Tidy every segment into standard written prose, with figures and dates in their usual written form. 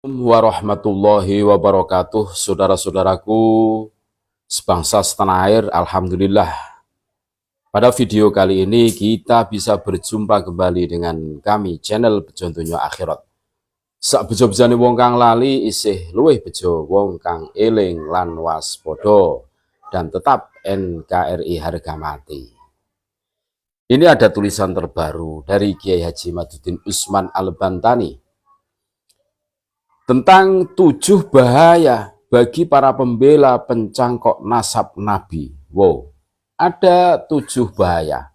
Warahmatullahi wabarakatuh, saudara-saudaraku sebangsa setanah air. Alhamdulillah, pada video kali ini kita bisa berjumpa kembali dengan kami channel Bejo Donya Akhirat. Sak bejo-bejane wong kang lali isih luwih bejo wong kang eling lan waspada, dan tetap NKRI harga mati. Ini ada tulisan terbaru dari Kiai Haji Maduddin Usman Al-Bantani tentang 7 bahaya bagi para pembela pencangkok nasab Nabi. Wow, ada 7 bahaya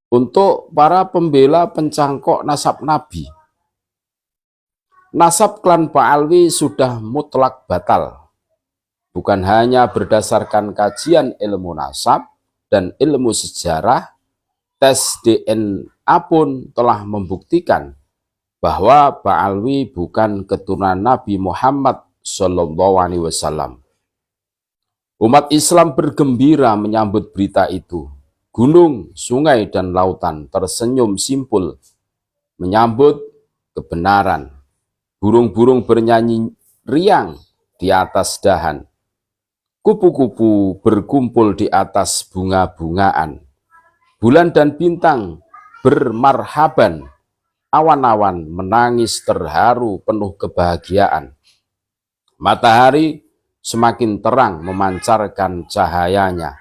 untuk para pembela pencangkok nasab Nabi. Nasab klan Ba'alwi sudah mutlak batal, bukan hanya berdasarkan kajian ilmu nasab dan ilmu sejarah. Tes DNA pun telah membuktikan bahwa Ba'alwi bukan keturunan Nabi Muhammad SAW. Umat Islam bergembira menyambut berita itu. Gunung, sungai, dan lautan tersenyum simpul menyambut kebenaran. Burung-burung bernyanyi riang di atas dahan. Kupu-kupu berkumpul di atas bunga-bungaan. Bulan dan bintang bermarhaban. Awan-awan menangis terharu penuh kebahagiaan. Matahari semakin terang memancarkan cahayanya.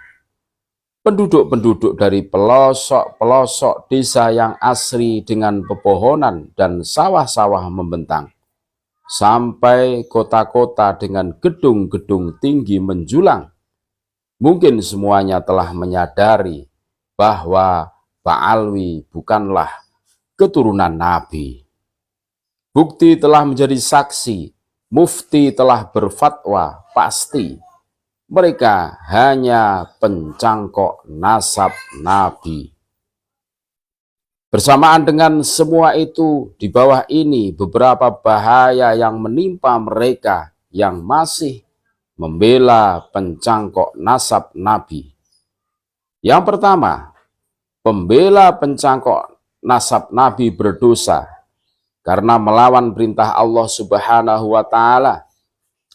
Penduduk-penduduk dari pelosok-pelosok desa yang asri dengan pepohonan dan sawah-sawah membentang, sampai kota-kota dengan gedung-gedung tinggi menjulang. Mungkin semuanya telah menyadari bahwa Ba'alwi bukanlah keturunan Nabi. Bukti telah menjadi saksi, mufti telah berfatwa, pasti mereka hanya pencangkok nasab Nabi. Bersamaan dengan semua itu, di bawah ini beberapa bahaya yang menimpa mereka yang masih membela pencangkok nasab Nabi. Yang pertama, pembela pencangkok nasab Nabi berdosa karena melawan perintah Allah Subhanahu wa Ta'ala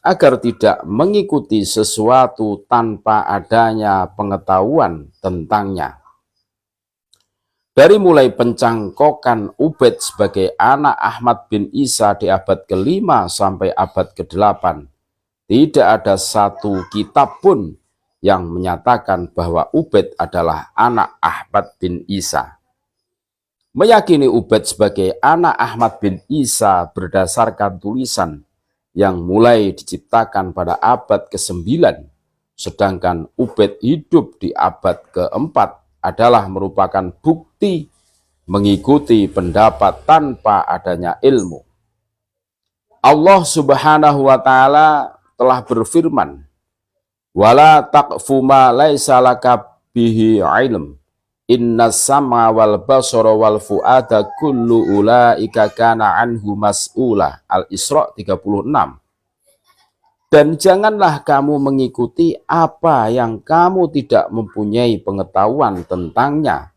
agar tidak mengikuti sesuatu tanpa adanya pengetahuan tentangnya. Dari mulai pencangkokan Ubaid sebagai anak Ahmad bin Isa di abad ke-5 sampai abad ke-8, tidak ada satu kitab pun yang menyatakan bahwa Ubaid adalah anak Ahmad bin Isa. Meyakini Ubaid sebagai anak Ahmad bin Isa berdasarkan tulisan yang mulai diciptakan pada abad ke-9, sedangkan Ubaid hidup di abad ke-4 adalah merupakan bukti mengikuti pendapat tanpa adanya ilmu. Allah Subhanahu wa Ta'ala telah berfirman, "Wala taqfu ma laisa laka bihi ilm. Inna sama wal basara wal fu'ada kullu ulaika kana anhu mas'ula." Al-Isra 36. Dan janganlah kamu mengikuti apa yang kamu tidak mempunyai pengetahuan tentangnya.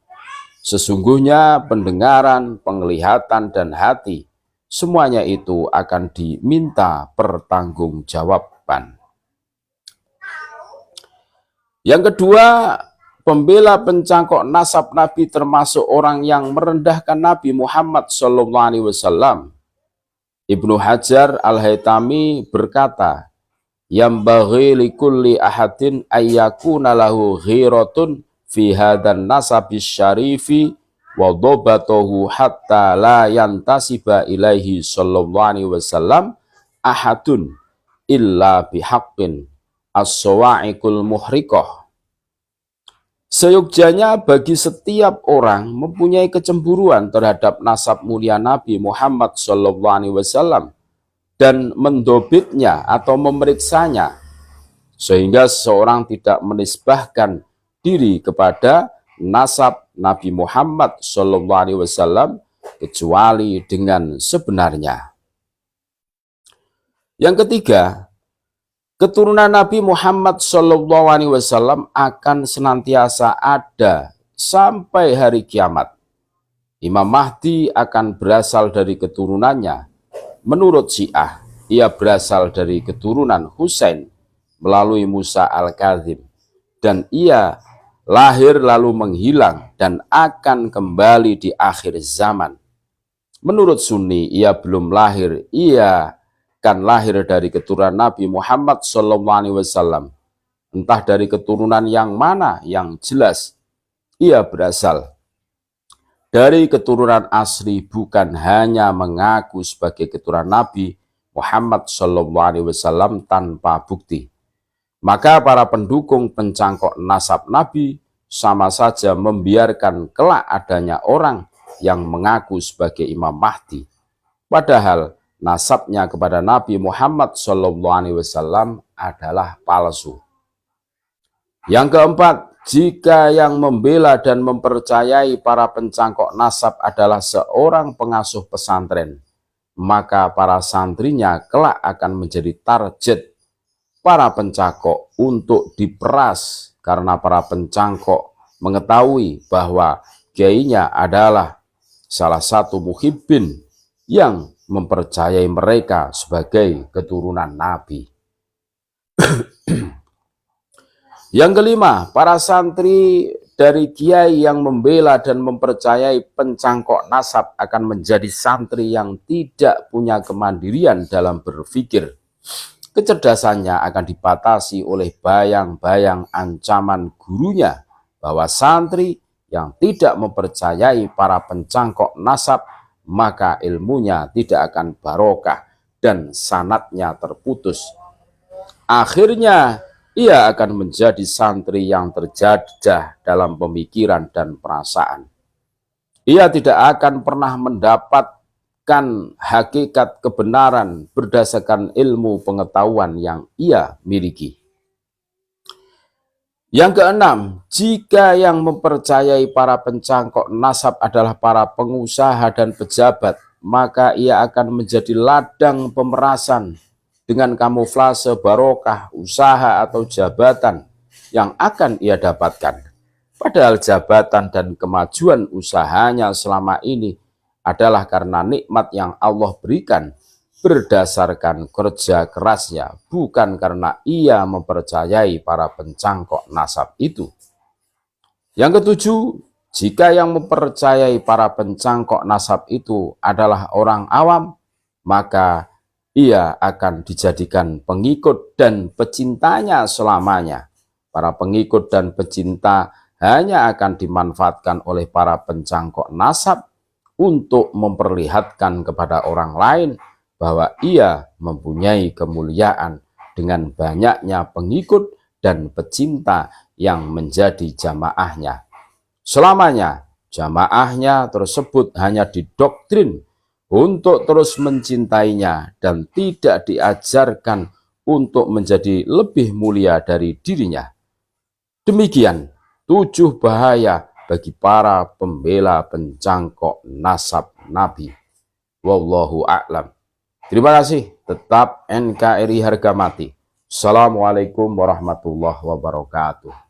Sesungguhnya pendengaran, penglihatan, dan hati, semuanya itu akan diminta pertanggungjawaban. Yang kedua, pembela pencangkok nasab Nabi termasuk orang yang merendahkan Nabi Muhammad SAW. Ibnu Hajar Al-Haytami berkata, "Yambaghi likulli ahadin ayyakuna lahu ghiratun fi hadan nasabis syarifi wa dhabatahu hatta la yantasiba ilaihi SAW ahadun illa bihaqqin as-sawa'iqul muhriqah." Seyogjanya bagi setiap orang mempunyai kecemburuan terhadap nasab mulia Nabi Muhammad SAW dan mendobitnya atau memeriksanya, sehingga seseorang tidak menisbahkan diri kepada nasab Nabi Muhammad SAW kecuali dengan sebenarnya. Yang ketiga, keturunan Nabi Muhammad SAW akan senantiasa ada sampai hari kiamat. Imam Mahdi akan berasal dari keturunannya. Menurut Syiah, ia berasal dari keturunan Husain melalui Musa al-Kadzim, dan ia lahir lalu menghilang dan akan kembali di akhir zaman. Menurut Sunni, ia belum lahir, ia kan lahir dari keturunan Nabi Muhammad SAW. Entah dari keturunan yang mana, yang jelas ia berasal dari keturunan asli, bukan hanya mengaku sebagai keturunan Nabi Muhammad SAW tanpa bukti. Maka para pendukung pencangkok nasab Nabi sama saja membiarkan kelak adanya orang yang mengaku sebagai Imam Mahdi, padahal nasabnya kepada Nabi Muhammad SAW adalah palsu. Yang keempat, jika yang membela dan mempercayai para pencangkok nasab adalah seorang pengasuh pesantren, maka para santrinya kelak akan menjadi target para pencangkok untuk diperas, karena para pencangkok mengetahui bahwa kiainya adalah salah satu muhibbin yang mempercayai mereka sebagai keturunan Nabi. Yang kelima, para santri dari kiai yang membela dan mempercayai pencangkok nasab akan menjadi santri yang tidak punya kemandirian dalam berpikir. Kecerdasannya akan dibatasi oleh bayang-bayang ancaman gurunya bahwa santri yang tidak mempercayai para pencangkok nasab, maka ilmunya tidak akan barokah dan sanadnya terputus. Akhirnya ia akan menjadi santri yang terjajah dalam pemikiran dan perasaan. Ia tidak akan pernah mendapatkan hakikat kebenaran berdasarkan ilmu pengetahuan yang ia miliki. Yang keenam, jika yang mempercayai para pencangkok nasab adalah para pengusaha dan pejabat, maka ia akan menjadi ladang pemerasan dengan kamuflase barokah usaha atau jabatan yang akan ia dapatkan. Padahal jabatan dan kemajuan usahanya selama ini adalah karena nikmat yang Allah berikan berdasarkan kerja kerasnya, bukan karena ia mempercayai para pencangkok nasab itu. Yang ketujuh, jika yang mempercayai para pencangkok nasab itu adalah orang awam, maka ia akan dijadikan pengikut dan pecintanya selamanya. Para pengikut dan pecinta hanya akan dimanfaatkan oleh para pencangkok nasab untuk memperlihatkan kepada orang lain bahwa ia mempunyai kemuliaan dengan banyaknya pengikut dan pecinta yang menjadi jamaahnya. Selamanya jamaahnya tersebut hanya didoktrin untuk terus mencintainya dan tidak diajarkan untuk menjadi lebih mulia dari dirinya. Demikian 7 bahaya bagi para pembela pencangkok nasab Nabi. Wallahu a'lam. Terima kasih. Tetap NKRI harga mati. Assalamualaikum warahmatullahi wabarakatuh.